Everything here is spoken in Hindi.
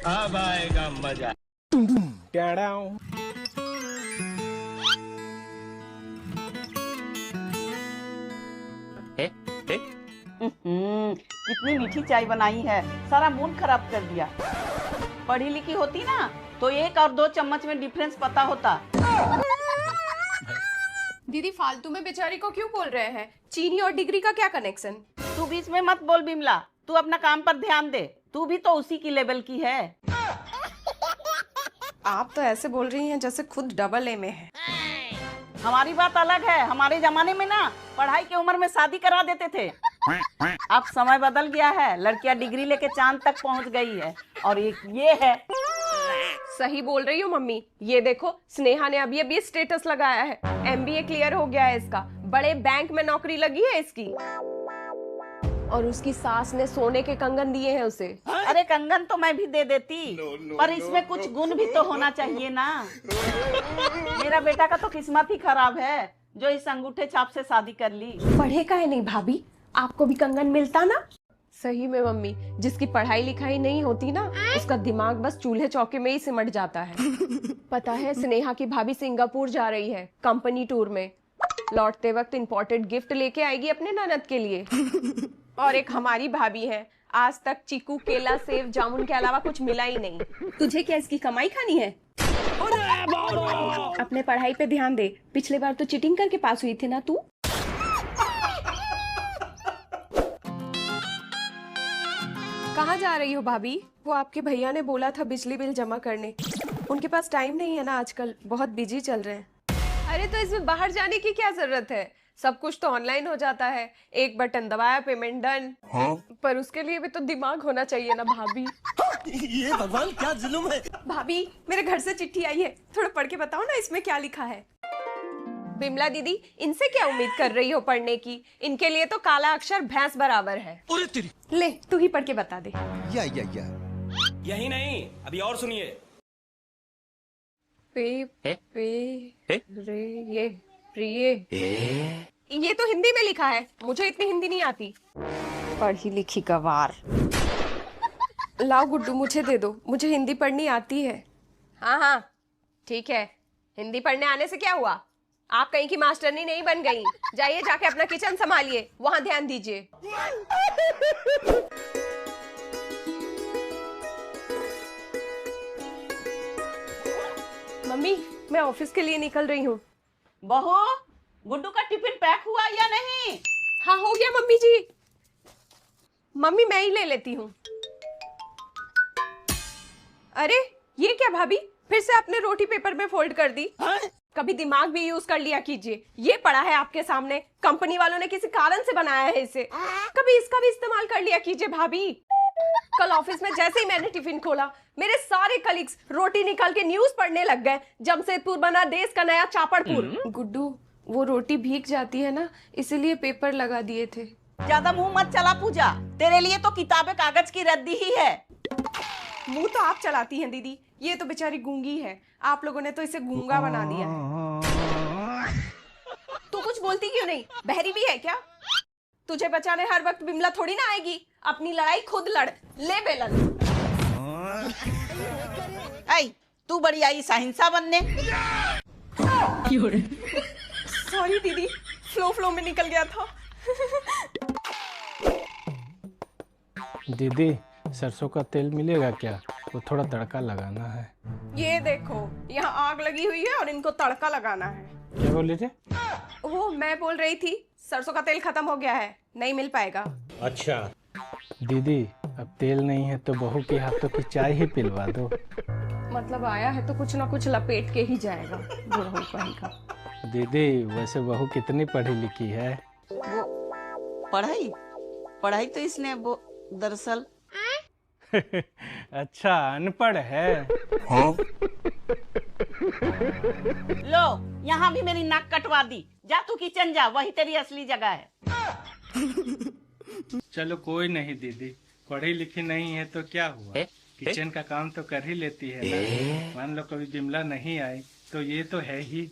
अब आएगा मजा। कितनी मीठी चाय बनाई है, सारा मूड खराब कर दिया। पढ़ी लिखी होती ना तो 1 और 2 चम्मच में डिफरेंस पता होता। दीदी फालतू में बेचारी को क्यों बोल रहे हैं? चीनी और डिग्री का क्या कनेक्शन? तू बीच में मत बोल बिमला, तू अपना काम पर ध्यान दे, तू भी तो उसी की लेवल की है। आप तो ऐसे बोल रही हैं जैसे खुद डबल ए में है। हमारी बात अलग है, हमारे जमाने में ना पढ़ाई की उम्र में शादी करा देते थे। अब समय बदल गया है, लड़कियां डिग्री लेके चांद तक पहुंच गई है। और एक ये है। सही बोल रही हो मम्मी। ये देखो स्नेहा ने अभी स्टेटस लगाया है, एमबीए क्लियर हो गया है इसका, बड़े बैंक में नौकरी लगी है इसकी, और उसकी सास ने सोने के कंगन दिए हैं उसे। अरे कंगन तो मैं भी दे देती, पर इसमें कुछ गुण भी तो होना चाहिए ना। मेरा बेटा का तो किस्मत ही खराब है जो इस अंगूठे छाप से शादी कर ली। पढ़े का है नहीं भाभी, आपको भी कंगन मिलता ना। सही में मम्मी, जिसकी पढ़ाई लिखाई नहीं होती ना उसका दिमाग बस चूल्हे चौके में ही सिमट जाता है। पता है स्नेहा की भाभी सिंगापुर जा रही है कंपनी टूर में, लौटते वक्त इम्पोर्टेड गिफ्ट लेके आएगी अपने ननद के लिए। और एक हमारी भाभी है, आज तक चीकू केला सेब जामुन के अलावा कुछ मिला ही नहीं। तुझे क्या इसकी कमाई खानी है? अपने पढ़ाई पे ध्यान दे, पिछले बार तो चीटिंग करके पास हुई थी ना तू। कहाँ जा रही हो भाभी? वो आपके भैया ने बोला था बिजली बिल जमा करने, उनके पास टाइम नहीं है ना आजकल, बहुत बिजी चल रहे हैं। अरे तो इसमें बाहर जाने की क्या जरूरत है, सब कुछ तो ऑनलाइन हो जाता है, एक बटन दबाया पेमेंट डन। हाँ? पर उसके लिए भी तो दिमाग होना चाहिए ना भाभी। ये भगवान क्या जुल्म है। भाभी मेरे घर से चिट्ठी आई है, थोड़ा पढ़ के बताओ ना इसमें क्या लिखा है। बिमला दीदी इनसे क्या उम्मीद कर रही हो पढ़ने की, इनके लिए तो काला अक्षर भैंस बराबर है। ले तू ही पढ़ के बता दे। या यही नहीं, अभी और सुनिए। पे रे ये प्रिय, ये तो हिंदी में लिखा है, मुझे इतनी हिंदी नहीं आती। पढ़ी लिखी गवार। लाओ गुड्डू मुझे दे दो, मुझे हिंदी पढ़नी आती है। हाँ हाँ ठीक है, हिंदी पढ़ने आने से क्या हुआ, आप कहीं की मास्टरनी नहीं बन गई। जाइए जाके अपना किचन संभालिए, वहां ध्यान दीजिए। मम्मी मैं ऑफिस के लिए निकल रही हूँ। बहू गुड्डू का टिफिन पैक हुआ या नहीं? हाँ हो गया मम्मी जी। मम्मी मैं ही ले लेती हूँ। अरे ये क्या भाभी, फिर से आपने रोटी पेपर में फोल्ड कर दी। कभी दिमाग भी यूज कर लिया कीजिए, ये पड़ा है आपके सामने, कंपनी वालों ने किसी कारण से बनाया है इसे, कभी इसका भी इस्तेमाल कर लिया कीजिए भाभी। कल ऑफिस में जैसे ही मैंने टिफिन खोला, मेरे सारे कलीग्स रोटी निकाल के न्यूज पढ़ने लग गए, जमशेदपुर बना देश का नया चापड़पुर। गुड्डू वो रोटी भीग जाती है ना, इसीलिए पेपर लगा दिए थे। ज्यादा मुंह मत चला पूजा, तेरे लिए तो किताबें कागज की रद्दी ही है। मुंह तो आप चलाती हैं दीदी, ये तो बेचारी गूंगी है, आप लोगों ने तो इसे गूंगा बना दिया है। तू कुछ बोलती क्यों नहीं, बहरी भी है क्या? तुझे बचाने हर वक्त बिमला थोड़ी ना आएगी, अपनी लड़ाई खुद लड़, ले बेलन। आई तू बड़ी आई साहिंसा बनने। सॉरी दीदी, फ्लो में निकल गया था। दीदी सरसों का तेल मिलेगा क्या, वो थोड़ा तड़का लगाना है। ये देखो यहाँ आग लगी हुई है और इनको तड़का लगाना है। क्या बोले थे? वो मैं बोल रही थी सरसों का तेल खत्म हो गया है, नहीं मिल पाएगा। अच्छा दीदी अब तेल नहीं है तो बहू के हाथों की चाय ही पिलवा दो। मतलब आया है तो कुछ ना कुछ लपेट के ही जाएगा बुढ़ऊ कहीं का। दीदी वैसे बहू कितनी पढ़ी लिखी है? वो पढ़ाई तो इसने वो दरअसल अच्छा अनपढ़ है। हाँ? लो यहाँ भी मेरी नाक कटवा दी, जा तू किचन जा, वही तेरी असली जगह है। चलो कोई नहीं दीदी, पढ़ी लिखी नहीं है तो क्या हुआ, किचन का काम तो कर ही लेती है ना। मान लो कभी बिमला नहीं आई तो ये तो है ही।